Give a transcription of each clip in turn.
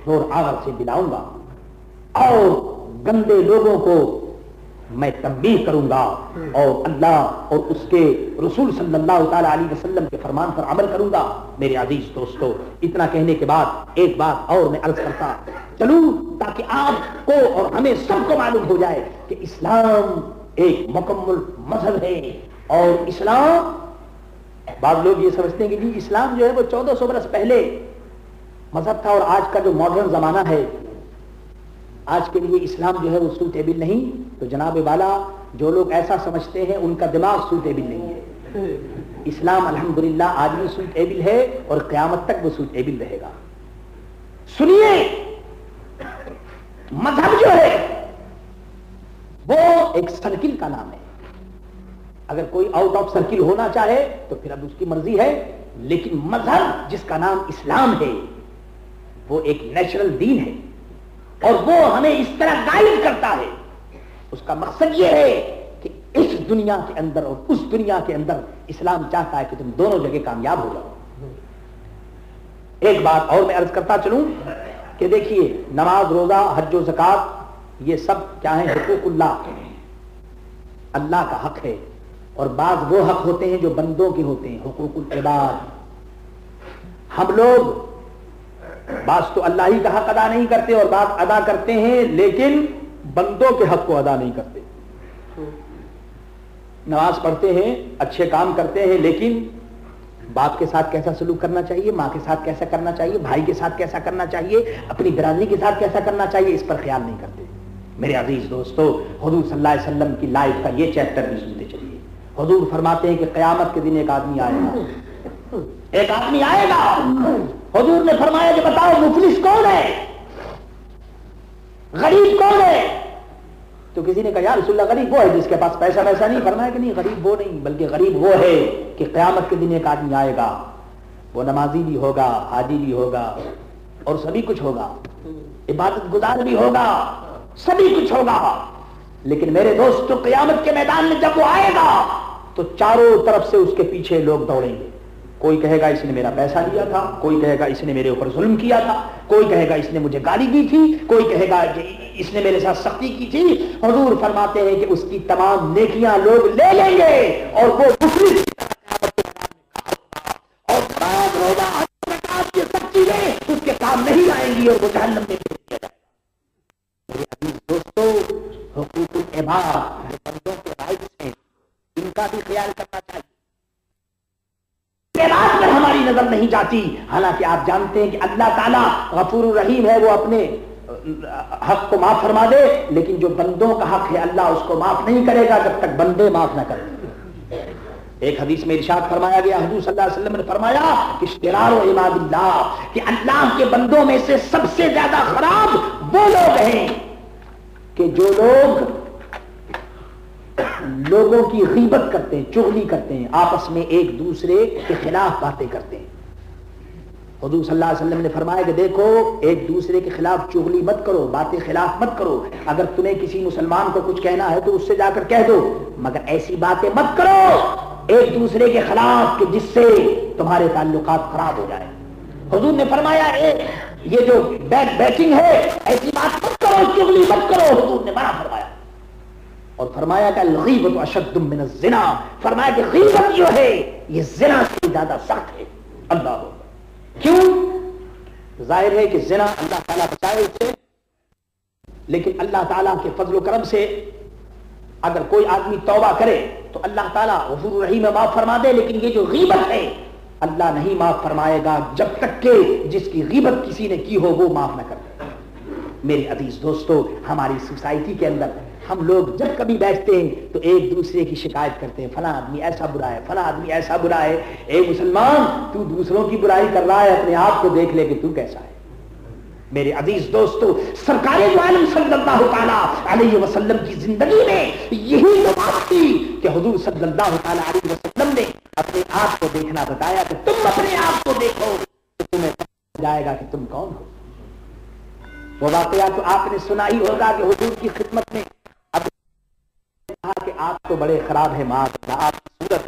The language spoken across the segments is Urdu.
زور آور سے دلاؤں گا اور گندے لوگوں کو میں تنبیہ کروں گا اور اللہ اور اس کے رسول صلی اللہ تعالی علیہ وسلم کے فرمان پر عمل کروں گا. میرے عزیز دوستو، اتنا کہنے کے بعد ایک بات اور میں عرض کرتا چلوں تاکہ آپ کو اور ہمیں سب کو معلوم ہو جائے کہ اسلام ایک مکمل مذہب ہے. اور اسلام، بعض لوگ یہ سمجھتے ہیں کہ جی اسلام جو ہے وہ 1400 برس پہلے مذہب تھا اور آج کا جو ماڈرن زمانہ ہے آج کے لیے اسلام جو ہے وہ سوٹیبل نہیں. تو جناب والا، جو لوگ ایسا سمجھتے ہیں ان کا دماغ سوٹیبل نہیں ہے. اسلام الحمدللہ آج بھی سوٹیبل ہے اور قیامت تک وہ سوٹیبل رہے گا. سنیے، مذہب جو ہے وہ ایک سرکل کا نام ہے. اگر کوئی آؤٹ آف سرکل ہونا چاہے تو پھر اب اس کی مرضی ہے، لیکن مذہب جس کا نام اسلام ہے وہ ایک نیچرل دین ہے اور وہ ہمیں اس طرح گائیڈ کرتا ہے. اس کا مقصد یہ ہے کہ اس دنیا کے اندر اور اس دنیا کے اندر اسلام چاہتا ہے کہ تم دونوں جگہ کامیاب ہو جاؤ. ایک بات اور میں عرض کرتا چلوں کہ دیکھیے، نماز، روزہ، حج و زکات یہ سب کیا ہیں؟ حقوق اللہ، اللہ کا حق ہے. اور بعض وہ حق ہوتے ہیں جو بندوں کے ہوتے ہیں، حقوق العباد. ہم لوگ بعض تو اللہ ہی کا حق ادا نہیں کرتے اور بعض ادا کرتے ہیں لیکن بندوں کے حق کو ادا نہیں کرتے. نماز پڑھتے ہیں، اچھے کام کرتے ہیں، لیکن باپ کے ساتھ کیسا سلوک کرنا چاہیے، ماں کے ساتھ کیسا کرنا چاہیے، بھائی کے ساتھ کیسا کرنا چاہیے، اپنی برادری کے ساتھ کیسا کرنا چاہیے، اس پر خیال نہیں کرتے. میرے عزیز دوستو، حضور صلی اللہ علیہ وسلم کی لائف کا یہ چیپٹر بھی سنتے چلیے. حضور فرماتے ہیں کہ قیامت کے دن ایک آدمی آئے گا، ایک آدمی آئے گا. حضور نے فرمایا کہ بتاؤ مفلس کون ہے، غریب کون ہے؟ تو کسی نے کہا یا رسول اللہ غریب وہ ہے جس کے پاس پیسہ ویسا نہیں. فرمایا کہ نہیں، غریب وہ نہیں، بلکہ غریب وہ ہے کہ قیامت کے دن ایک آدمی آئے گا، وہ نمازی بھی ہوگا، حاجی بھی ہوگا اور سبھی کچھ ہوگا، عبادت گزار بھی ہوگا، سبھی کچھ ہوگا. لیکن میرے دوستو، قیامت کے میدان میں جب وہ آئے گا تو چاروں طرف سے اس کے پیچھے لوگ دوڑیں گے. کوئی کہے گا اس نے میرا پیسہ لیا تھا، کوئی کہے گا اس نے میرے اوپر ظلم کیا تھا، کوئی کہے گا اس نے مجھے گالی دی تھی، کوئی کہے گا کہ اس نے میرے ساتھ سختی کی تھی. حضور فرماتے ہیں کہ اس کی تمام نیکیاں لوگ لے لیں گے اور وہ مفلس اور نماز، روزہ، حج، زکات یہ سب چیزیں اس کے کام نہیں آئیں گی اور وہ جہنم میں بھیج دیا جائے گا. میرے عزیز دوستو، حقوق العباد بندوں کے رائٹس ہیں، ان کا بھی خیال کرنا چاہیے. بات پر ہماری نظر نہیں جاتی، حالانکہ آپ جانتے ہیں کہ اللہ تعالیٰ غفور الرحیم ہے، وہ اپنے حق کو معاف فرما دے، لیکن جو بندوں کا حق ہے اللہ اس کو معاف نہیں کرے گا جب تک بندے معاف نہ کریں. ایک حدیث میں ارشاد فرمایا گیا، حضور صلی اللہ علیہ وسلم نے فرمایا کہ اشترار عباد اللہ، کہ اللہ کے بندوں میں سے سب سے زیادہ خراب وہ لوگ ہیں کہ جو لوگ لوگوں کی غیبت کرتے ہیں، چغلی کرتے ہیں، آپس میں ایک دوسرے کے خلاف باتیں کرتے ہیں. حضور صلی اللہ علیہ وسلم نے فرمایا کہ دیکھو، ایک دوسرے کے خلاف چغلی مت کرو، باتیں خلاف مت کرو. اگر تمہیں کسی مسلمان کو کچھ کہنا ہے تو اس سے جا کر کہہ دو، مگر ایسی باتیں مت کرو ایک دوسرے کے خلاف کہ جس سے تمہارے تعلقات خراب ہو جائیں. حضور نے فرمایا یہ جو بیک بیٹنگ ہے ایسی بات مت کرو، چغلی مت کرو. حضور نے منع فرمایا اور فرمایا کہ الغیبت اشد من الزنا، فرمایا کہ غیبت جو ہے یہ زنا سے زیادہ سخت ہے. اللہ کیوں؟ ظاہر ہے کہ زنا اللہ تعالیٰ بچائے اس سے، لیکن اللہ تعالیٰ کے فضل و کرم سے اگر کوئی آدمی توبہ کرے تو اللہ تعالیٰ غفور الرحیم معاف فرما دے. لیکن یہ جو غیبت ہے اللہ نہیں معاف فرمائے گا جب تک کہ جس کی غیبت کسی نے کی ہو وہ معاف نہ کرے. میرے عزیز دوستو، ہماری سوسائٹی کے اندر ہم لوگ جب کبھی بیٹھتے ہیں تو ایک دوسرے کی شکایت کرتے ہیں، فلاں آدمی ایسا برا ہے، فلاں آدمی ایسا برا ہے. اے مسلمان، تو دوسروں کی برائی کر رہا ہے، اپنے آپ کو دیکھ لے کہ تو کیسا ہے. میرے عزیز دوستو، سرکار دو عالم صلی اللہ تعالیٰ علیہ وسلم کی زندگی میں یہی تو بات تھی کہ حضور صلی اللہ تعالیٰ علیہ وسلم نے اپنے آپ کو دیکھنا بتایا کہ تم اپنے آپ کو دیکھو تو تمہیں پتہ جائے گا کہ تم کون ہو. وہ واقعہ تو آپ نے سنا ہی ہوگا کہ حضور کی خدمت میں اب کہا کہ آپ تو بڑے خراب ہیں، ماں آپ کی صورت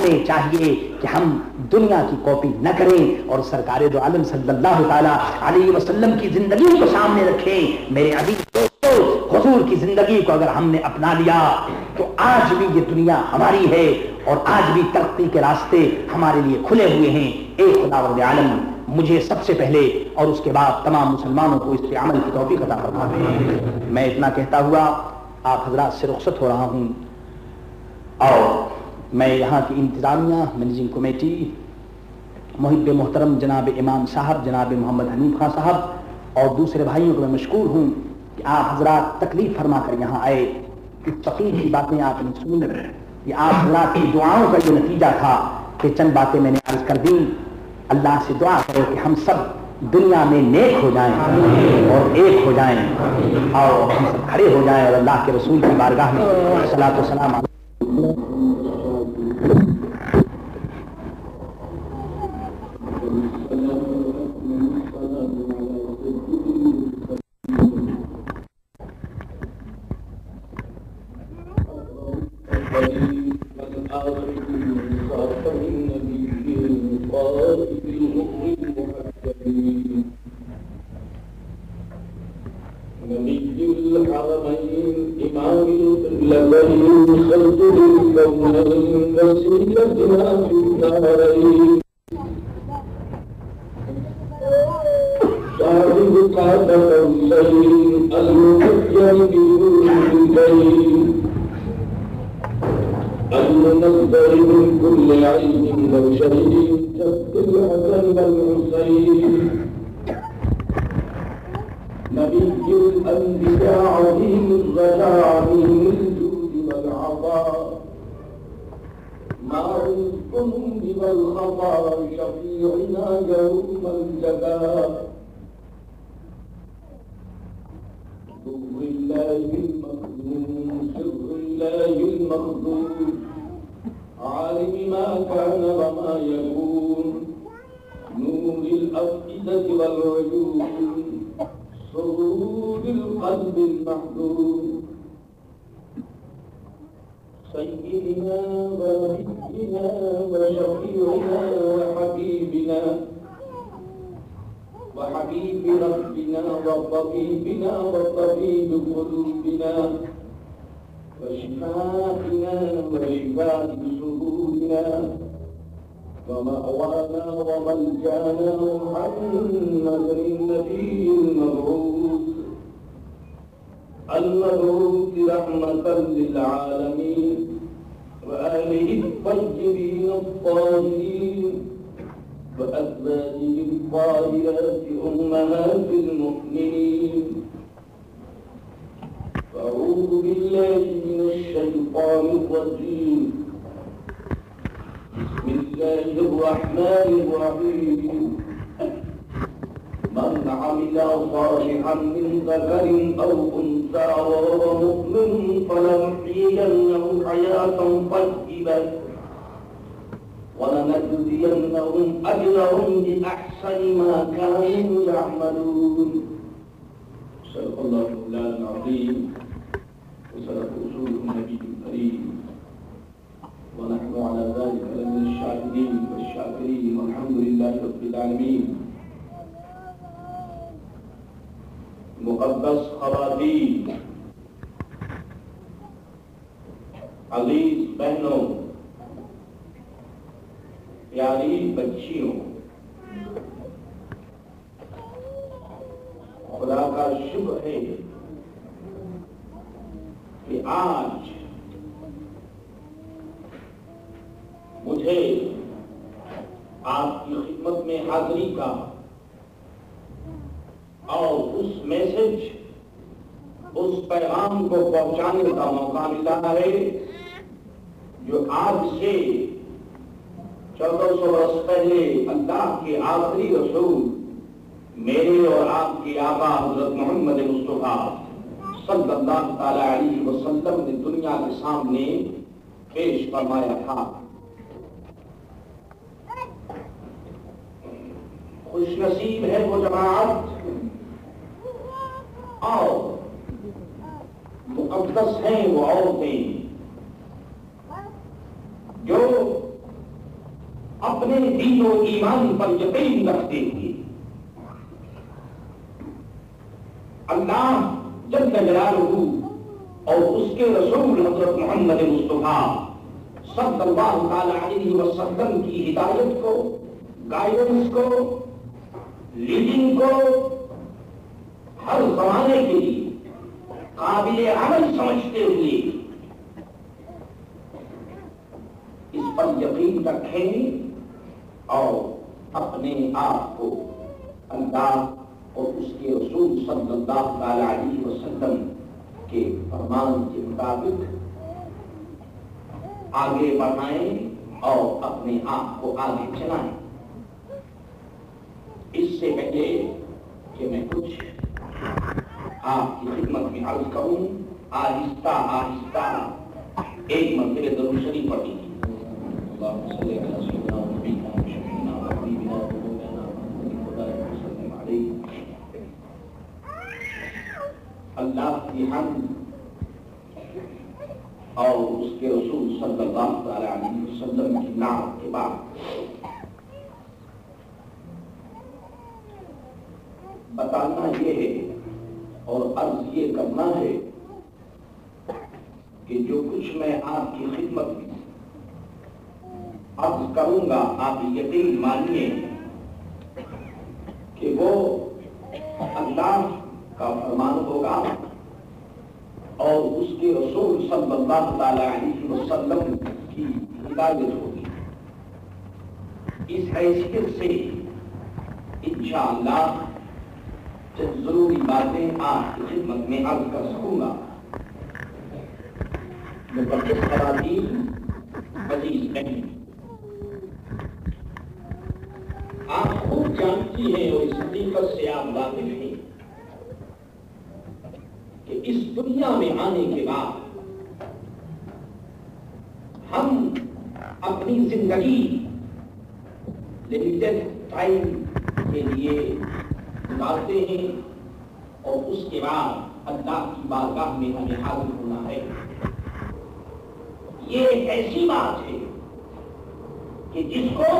ہمیں چاہیے کہ ہم دنیا کی کاپی نہ کریں اور سرکار دو عالم صلی اللہ تعالی علیہ وسلم کی زندگی کو سامنے رکھیں۔ میرے عزیز دوستو، حضور کی زندگی کو اگر ہم نے اپنا لیا تو آج بھی یہ دنیا ہماری ہے اور آج بھی ترقی کے راستے ہمارے لیے کھلے ہوئے ہیں۔ اے خداوند عالم، مجھے سب سے پہلے اور اس کے بعد تمام مسلمانوں کو اس پہ عمل کی توفیق عطا فرما دے۔ میں اتنا کہتا ہوا آپ حضرات سے رخصت ہو رہا ہوں، اور میں یہاں کی انتظامیہ، مینیجنگ کمیٹی، محب محترم جناب امام صاحب، جناب محمد حنیف خان صاحب اور دوسرے بھائیوں کو میں مشکور ہوں کہ آپ حضرات تکلیف فرما کر یہاں آئے۔ اس فقیر کی باتیں آپ نے سنی، یہ آپ حضرات کی دعاؤں کا یہ نتیجہ تھا کہ چند باتیں میں نے عرض کر دی۔ اللہ سے دعا کرو کہ ہم سب دنیا میں نیک ہو جائیں اور ایک ہو جائیں، اور ہم سب کھڑے ہو جائیں اور اللہ کے رسول کی بارگاہ میں صلاۃ و سلام وحبيب ربنا وطبيبنا وطبيب قلوبنا وشفاءنا وشفاء صدورنا ومأوانا وملجانا محمد النبي المبعوث رحمة للعالمين وآله الطيبين الطاهرين وأزواجه الطاهرات أمهات المؤمنين. أعوذ بالله من الشيطان الرجيم. بسم الله الرحمن الرحيم. من عمل صالحا من ذكر أو أنثى وهو مؤمن فلنحيينه حياة طيبة ولنجزينهم أجرهم بأحسن ما كانوا يعملون. صدق الله مولانا العظيم وصدق رسوله النبي الكريم ونحن على ذلك لمن الشاهدين والشاكرين والحمد لله رب العالمين. مقدس خواتین، عزیز بہنوں، پیاری بچیوں، خدا کا شکر ہے کہ آج مجھے آپ کی خدمت میں حاضری کا اور اس میسج، اس پیغام کو پہنچانے کا موقع ملا ہے جو آج سے 1400 برس پہلے اللہ کے آخری رسول میرے اور آپ کے آقا حضرت محمد مصطفیٰ صلی اللہ تعالی علیہ وسلم نے دنیا کے سامنے پیش فرمایا تھا. خوش نصیب ہے وہ جماعت اور مقدس ہیں وہ عورتیں جو اپنے دین و ایمان پر یقین رکھتے ہوئے اللہ جل جلالہ اور اس کے رسول حضرت محمد مصطفیٰ صلی اللہ تعالی علیہ وسلم کی ہدایت کو، گائیڈنس کو، لیڈنگ کو ہر زمانے کے لیے قابل عمل سمجھتے ہوئے اس پر یقین رکھیں اور اپنے آپ کو اللہ اور اس کے رسول صلی اللہ تعالی علیہ وسلم کے فرمان کے مطابق آگے بڑھائیں اور اپنے آپ کو آگے چلائیں۔ اس سے پہلے کہ میں کچھ آپ کی خدمت میں عرض کروں، آہستہ آہستہ ایک مرتبہ درود شریف پڑھی اللہم صلی علی سیدنا و نبینا و شفیعنا و حبیبنا و مولانا محمد خدا وسلم علیہ۔ اللہ کی حمد اور اس کے رسول صلی اللہ تعالی علیہ وسلم کی نعت کے بعد بتانا یہ ہے اور عرض یہ کرنا ہے کہ جو کچھ میں آپ کی خدمت میں عرض کروں گا آپ یقین مانیے کہ وہ اللہ کا فرمان ہوگا اور اس کے رسول صلی اللہ تعالی علیہ وسلم کی ہدایت ہوگی۔ اس حیثیت سے انشاءاللہ چند ضروری باتیں آپ کی خدمت میں عرض کر سکوں گا۔ مقدس خواتین، عزیز بہن، آپ خوب جانتی ہیں اور اس حقیقت سے آپ واقف ہیں کہ اس دنیا میں آنے کے بعد ہم اپنی زندگی لمیٹڈ ٹائم کے لیے گزارتے ہیں اور اس کے بعد اللہ کی بارگاہ میں ہمیں حاضر ہونا ہے۔ یہ ایک ایسی بات ہے کہ جس کو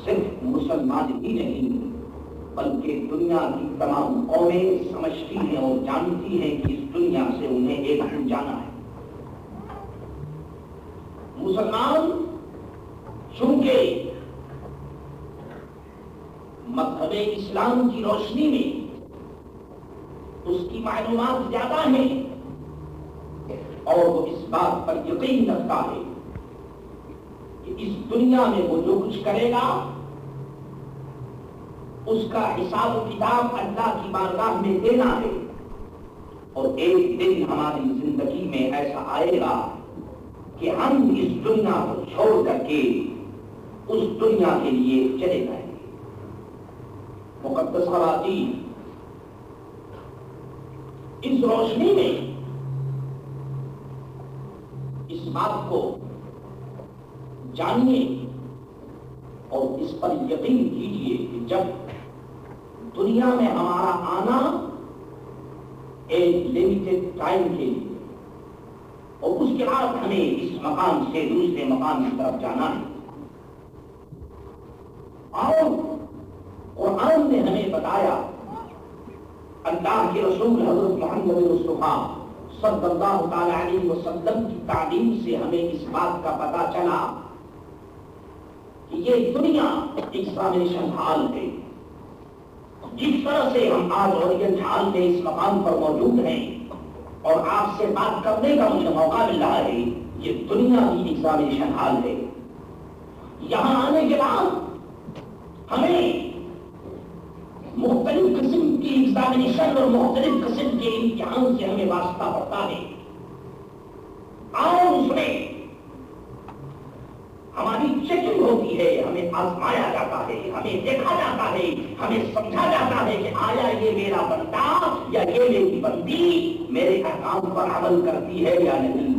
صرف مسلمان ہی نہیں بلکہ دنیا کی تمام قومیں سمجھتی ہیں اور جانتی ہیں کہ اس دنیا سے انہیں ایک دن جانا ہے۔ مسلمان چونکہ مذہب اسلام کی روشنی میں اس کی معلومات زیادہ ہیں اور وہ اس بات پر یقین رکھتا ہے کہ اس دنیا میں وہ جو کچھ کرے گا اس کا حساب و کتاب اللہ کی بارگاہ میں دینا ہے، اور ایک دن ہماری زندگی میں ایسا آئے گا کہ ہم اس دنیا کو چھوڑ کر کے اس دنیا کے لیے چلے جائیں گے۔ مقدس خواتین، اس روشنی میں اس بات کو جانیے اور اس پر یقین کیجیے کہ جب دنیا میں ہمارا آنا ایک لمیٹڈ ٹائم کے لیے اور اس کے بعد ہمیں اس مقام سے دوسرے مقام کی طرف جانا ہے، اور قرآن نے ہمیں بتایا، اللہ کے رسول حضرت محمد مصطفیٰ صلی اللہ تعالی علیہ وسلم کی تعلیم سے ہمیں اس بات کا پتہ چلا کہ یہ دنیا ایگزامینیشن ہال ہے۔ جس طرح سے ہم آج اورینٹ ہال میں اس مقام پر موجود ہیں اور آپ سے بات کرنے کا مجھے موقع مل رہا ہے، یہ دنیا کی ایگزامینیشن ہال ہے۔ یہاں آنے کے بعد ہمیں مختلف قسم کی ایگزامینیشن اور مختلف قسم کے امتحان سے ہمیں واسطہ پڑتا ہے، اور اس میں ہماری چیکنگ ہوتی ہے، ہمیں آزمایا جاتا ہے، ہمیں دیکھا جاتا ہے، ہمیں سمجھا جاتا ہے کہ آیا یہ میرا بندہ یا یہ میری بندی میرے احکام پر عمل کرتی ہے یا نہیں۔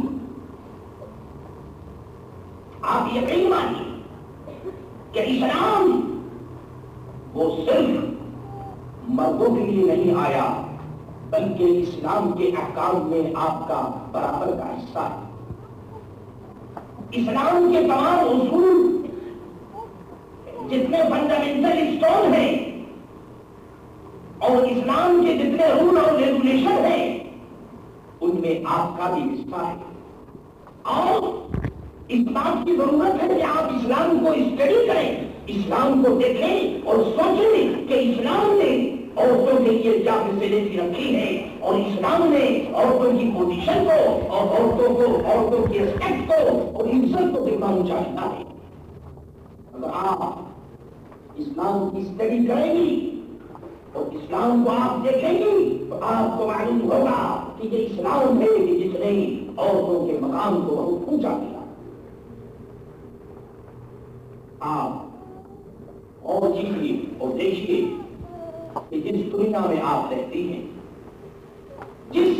آپ یقین مانیے کہ اسلام وہ صرف مردوں کے لیے نہیں آیا بلکہ اسلام کے احکام میں آپ کا برابر کا حصہ ہے۔ اسلام کے تمام اصول جتنے فنڈامنٹل اسٹون ہیں اور اسلام کے جتنے رول اور ریگولیشن ہیں ان میں آپ کا بھی حصہ ہے، اور اس بات کی ضرورت ہے کہ آپ اسلام کو اسٹڈی کریں، اسلام کو دیکھیں اور سوچیں کہ اسلام نے عورتوں کے لیے کیا فیسلٹی رکھی ہے، اور اسلام نے عورتوں کی پوزیشن کو اور عورتوں کی رسپیکٹ کو اور عزت کو کتنا اونچا رکھا ہے۔ اگر آپ اسلام کی اسٹڈی کریں گی اور اسلام کو آپ دیکھیں گی تو آپ کو معلوم ہوگا کہ یہ اسلام ہے کہ جس نے عورتوں کے مقام کو بہت اونچا کیا۔ آپ اور جیسیے اور دیکھیے کہ جس دنیا میں آپ رہتی ہیں، جس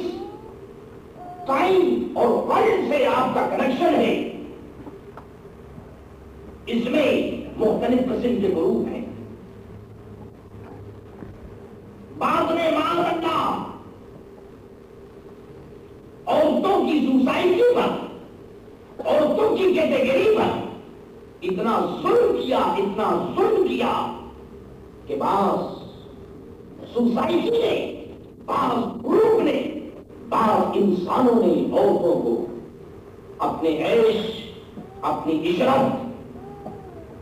ٹائم اور ورلڈ سے آپ کا کنیکشن ہے، اس میں مختلف قسم کے گروپ ہیں۔ بعد میں معاذ اللہ عورتوں کی سوسائٹی پر، عورتوں کی کیٹیگری پر اتنا ظلم کیا کہ بعض سوسائٹی نے، بعض گروپ نے، بعض انسانوں نے عورتوں کو اپنے عیش، اپنی عشرت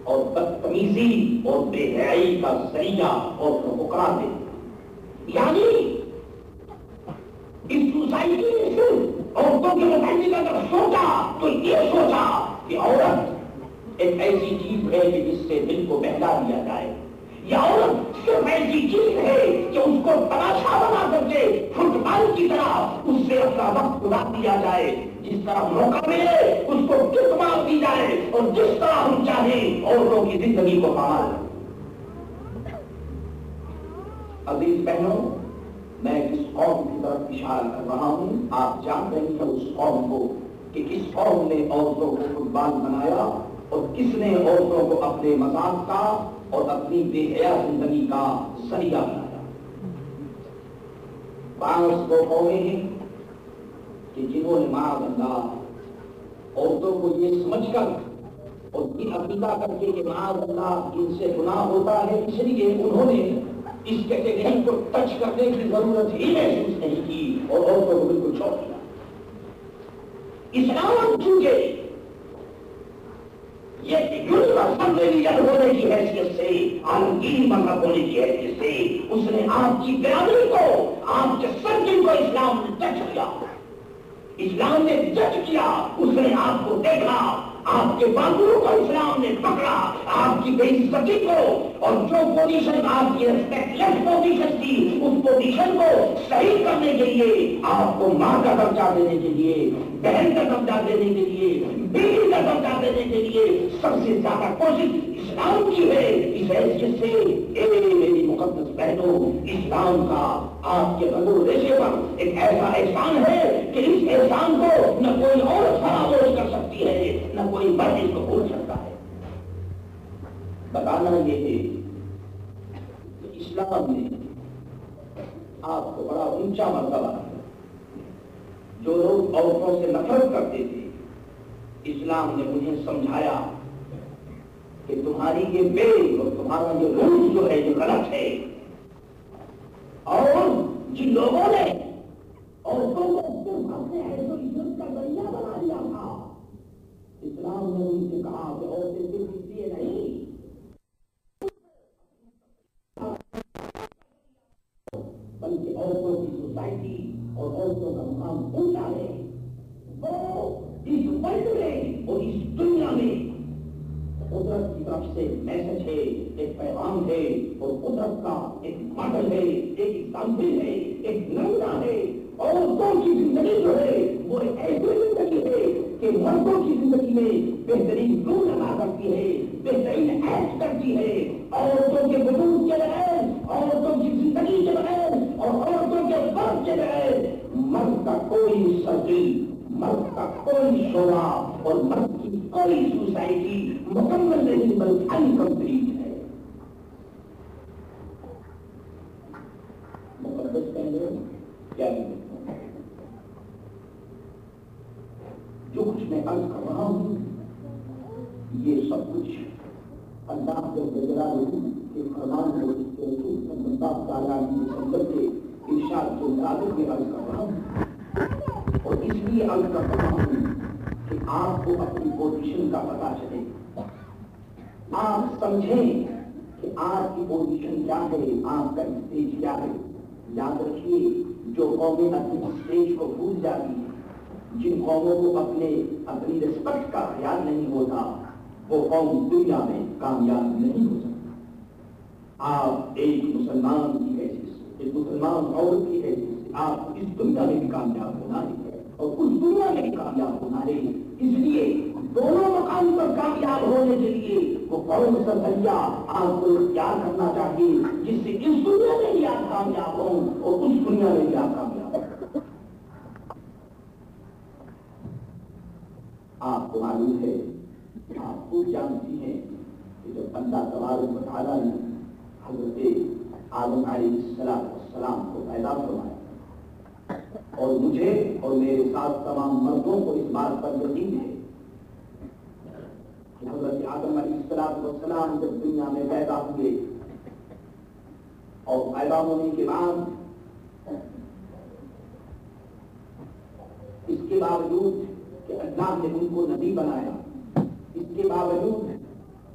اور بدتمیزی اور بے حیائی کا ذریعہ عورتوں کو قرار دے دیا۔ یعنی اس سوسائٹی نے صرف عورتوں کے متعلق اگر سوچا تو یہ سوچا کہ عورت ایک ایسی چیز ہے کہ جس سے دل کو بہلا دیا جائے، یا عورت صرف ایسی چیز ہے کہ اس کو تماشا بنا کر کے فٹ بال کی طرح اس سے اپنا وقت گزار دیا جائے، جس طرح موقع ملے اس کو کک مار دی جائے اور جس طرح ہم چاہیں عورتوں کی زندگی کو پامال۔ عزیز بہنوں، میں کس قوم کی طرف اشارہ کر رہا ہوں، آپ جان رہے ہیں اس قوم کو کہ کس قوم نے عورتوں کو فٹ بال بنایا اور کس نے عورتوں کو اپنے مذاق کا اور اپنی بے حیا زندگی کا ذریعہ بنایا۔ بعض وہ قومیں ہیں کہ جنہوں نے معاذ اللہ عورتوں کو یہ سمجھ کر اور یہ عقیدہ کر کے کہ معاذ اللہ ان سے گناہ ہوتا ہے، اس لیے انہوں نے اس کیٹیگری کو ٹچ کرنے کی ضرورت ہی محسوس نہیں کی اور عورتوں کو بالکل چھوڑ دیا۔ اسلام چونکہ یہ یونیورسل ریلیجن ہونے کی حیثیت سے، عالمگیر مذہب ہونے کی حیثیت سے، اس نے آپ کی برادری کو، آپ کے سرجن کو اسلام نے ٹچ کیا، اسلام نے جج کیا، اس نے آپ کو دیکھا، آپ کے بازو کو اسلام نے پکڑا، آپ کی بے عزتی کو اور جو پوزیشن آپ کی ریسپیکٹ لیس پوزیشن تھی اس پوزیشن کو صحیح کرنے کے لیے، آپ کو ماں کا درجہ دینے کے لیے، بہن کا درجہ دینے کے لیے، بیوی کا درجہ دینے کے لیے سب سے زیادہ کوشش اسلام کی ہے۔ اس حیثیت سے اے میری مقدس بہنوں، اسلام کا آپ کے رگ و ریشے پر ایک ایسا احسان ہے کہ اس احسان کو نہ کوئی اور فراموش کر سکتی ہے، نہ کوئی مرد اس کو بھول سکتا ہے۔ بتانا یہ ہے کہ اسلام نے آپ کو بڑا اونچا مرتبہ دیا۔ جو لوگ عورتوں سے نفرت کرتے تھے، اسلام نے انہیں سمجھایا کہ تمہاری یہ وے اور تمہارا یہ رول جو ہے یہ غلط ہے، اور جن لوگوں نے عورتوں کو صرف اپنے عزت و عزت کا ذریعہ بنا دیا تھا، اسلام نے ان سے کہا کہ عورتیں صرف اس لیے نہیں بلکہ عورتوں کی سوسائٹی اور عورتوں کا مقام اونچا ہے، وہ اس ورلڈ میں اور اس دنیا میں قدرت کی طرف سے میسج ہے، ایک پیغام ہے، اور قدرت کا ایک ماڈل ہے، ایک ایگزامپل ہے، ایک نمونہ ہے۔ عورتوں کی زندگی جو ہے وہ ایک ایسی زندگی ہے کہ مردوں کی زندگی میں بہترین رول ادا کرتی ہے، بہترین ایکٹ کرتی ہے۔ عورتوں کے وجود کے بغیر، عورتوں کی زندگی کے بغیر اور عورتوں کے فرق کے بغیر مرد کا کوئی سرکل، مرد کا کوئی شعبہ اور مرد کی کوئی سوسائٹی مکمل نہیں بلکہ انکمپلیٹ ہے۔ مقدس پہلے کیا جو کچھ میں عرض کر رہا ہوں یہ سب کچھ اللہ کے فرمان کو اس کے رسول صلی اللہ تعالیٰ علیہ وسلم کے ارشاد کے مطابق میں عرض کر رہا ہوں، اور اس لیے عرض کر رہا ہوں کہ آپ کو اپنی پوزیشن کا پتہ چلے، آپ سمجھیں کہ آپ کی پوزیشن کیا ہے، آپ کا اسٹیج کیا ہے۔ یاد رکھیے، جو قومیں اپنی اسٹیج کو بھول جاتی ہیں، جن قوموں کو اپنی رسپیکٹ کا خیال نہیں ہوتا، وہ قوم دنیا میں کامیاب نہیں ہو سکتی۔ آپ ایک مسلمان کی حیثیت سے، ایک مسلمان عورت کی حیثیت سے آپ کو اس دنیا میں بھی کامیاب ہونا ہے اور اس دنیا میں بھی کامیاب ہونا ہے۔ اس لیے دونوں مقام پر کامیاب ہونے کے لیے وہ قوم سریا آپ کو اختیار کرنا چاہیے جس سے اس دنیا میں بھی آپ کامیاب ہوں اور اس دنیا میں بھی آپ کامیاب ہوں۔ آپ کو معلوم ہے، آپ خود جانتی ہیں کہ جب اللہ تبارک و تعالیٰ نے حضرت آدم علیہ السلام کو پیدا فرمایا، اور مجھے اور میرے ساتھ تمام مردوں کو اس بات پر یقین ہے کہ حضرت آدم علیہ السلام جب دنیا میں پیدا ہوئے اور پیدا ہونے کے بعد اس کے باوجود کہ اللہ نے ان کو نبی بنایا، اس کے باوجود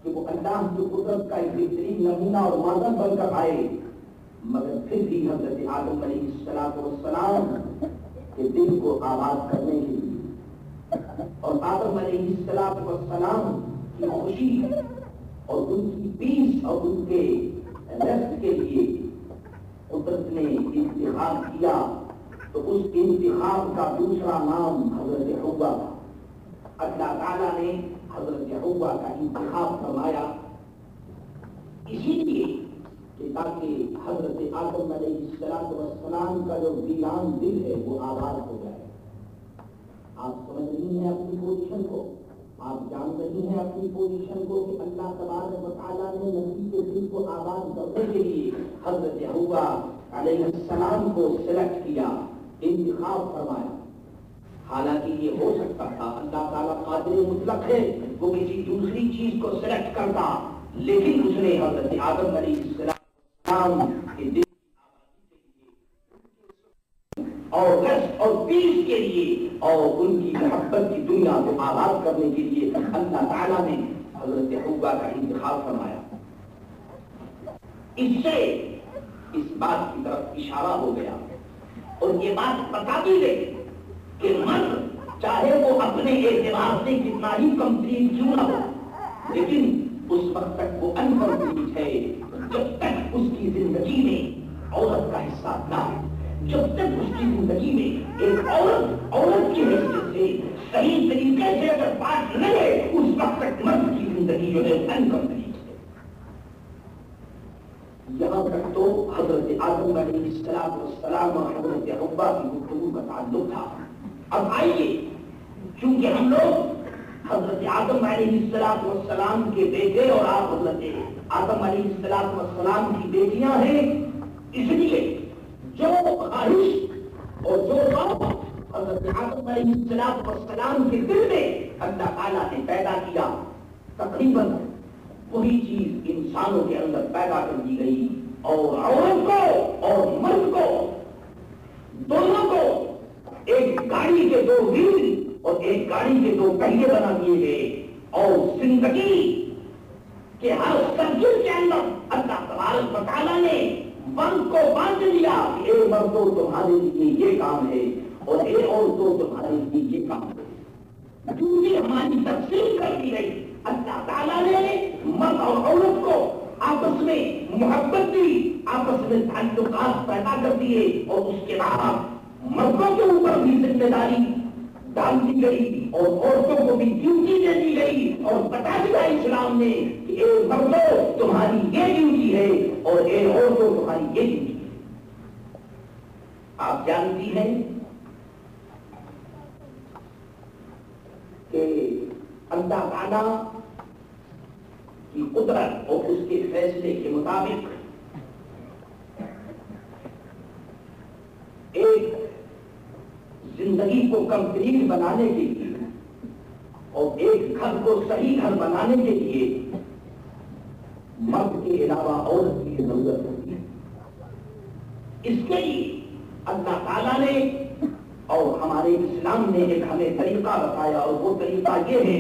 کہ وہ اللہ کی قدرت کا ایک بہترین نمونہ اور ماڈل بن کر آئے، مگر پھر بھی حضرت آدم علیہ السلام کے دل کو آباد کرنے کے لیے اور آدم علیہ السلام کی خوشی اور ان کی پیس اور ان کے ریسٹ کے لیے قدرت نے انتخاب کیا، تو اس انتخاب کا دوسرا نام حضرت حوا تھا۔ اللہ تعالیٰ نے حضرت حوا کا انتخاب فرمایا اسی لیے کہ تاکہ حضرت آدم علیہ السلام کا جو ویران دل ہے وہ آباد ہو جائے۔ آپ سمجھ رہی ہیں اپنی پوزیشن کو، آپ جان رہی ہیں اپنی پوزیشن کو کہ اللہ تبارک و تعالیٰ نے نبی کے دل کو آباد کرنے کے لیے حضرت حوا علیہ السلام کو سلیکٹ کیا، انتخاب فرمایا۔ حالانکہ یہ ہو سکتا تھا، اللہ تعالیٰ قادر مطلق ہے، وہ کسی دوسری چیز کو سلیکٹ کرتا، لیکن اس نے حضرت آدم علیہ السلام کے دل اور رشت اور پیس کے لیے اور ان کی محبت کی دنیا کو آباد کرنے کے لیے اللہ تعالیٰ نے حضرت حوا کا انتخاب فرمایا۔ اس سے اس بات کی طرف اشارہ ہو گیا اور یہ بات بتا دی گئی کہ مرد چاہے وہ اپنے اعتبار سے کتنا ہی کمپلیٹ کیوں نہ ہو، لیکن اس وقت تک وہ انکمپلیٹ ہے جب تک اس کی زندگی میں عورت کا حصہ نہ ہو، جب تک اس کی زندگی میں ایک عورت کی حیثیت سے صحیح طریقے سے اگر بات نہ ہے، اس وقت تک مرد کی زندگی جو ہے انکمپلیٹ ہے۔ یہاں تک تو حضرت آدم علیہ السلام اور حضرت حوا کی گفتگو کا تعلق تھا۔ اب آئیے، چونکہ ہم لوگ حضرت آدم علیہ السلام کے بیٹے اور آپ حضرت آدم علیہ السلام کی بیٹیاں ہیں، اس لیے جو خواہش اور جو بات حضرت آدم علیہ السلام کے دل میں اللہ تعالیٰ نے پیدا کیا، تقریباً وہی چیز انسانوں کے اندر پیدا کر دی گئی، اور عورت کو اور مرد کو دونوں کو ایک گاڑی کے دو ویل اور ایک گاڑی کے دو پہیے بنا دیے گئے، اور زندگی کے ہر سرکل کے اندر اللہ تبارک و تعالیٰ نے مرد کو بانٹ لیا کہ اے مردوں تمہارے لیے یہ کام ہے اور اے عورتوں تمہارے لیے یہ کام ہے۔ دوسری ہماری تقسیم کر دی گئی، اللہ تعالیٰ نے مرد اور عورت کو آپس میں محبت دی، آپس میں تعلقات پیدا کر دیے، اور اس کے بعد مردوں کے اوپر بھی ذمہ داری ڈال دی گئی اور عورتوں کو بھی ڈیوٹی دے دی گئی، اور بتا دیا اسلام نے کہ اے مردوں تمہاری یہ ڈیوٹی ہے اور اے عورتوں تمہاری یہ ڈیوٹی ہے۔ آپ جانتی ہیں کہ اللہ تعالیٰ کی قدرت اور اس کے فیصلے کے مطابق ایک زندگی کو کمپلیٹ بنانے کے لیے اور ایک گھر کو صحیح گھر بنانے کے لیے مرد کے علاوہ عورت کی ضرورت ہوتی ہے. اس کے لیے اللہ تعالیٰ نے اور ہمارے اسلام نے ایک ہمیں طریقہ بتایا، اور وہ طریقہ یہ ہے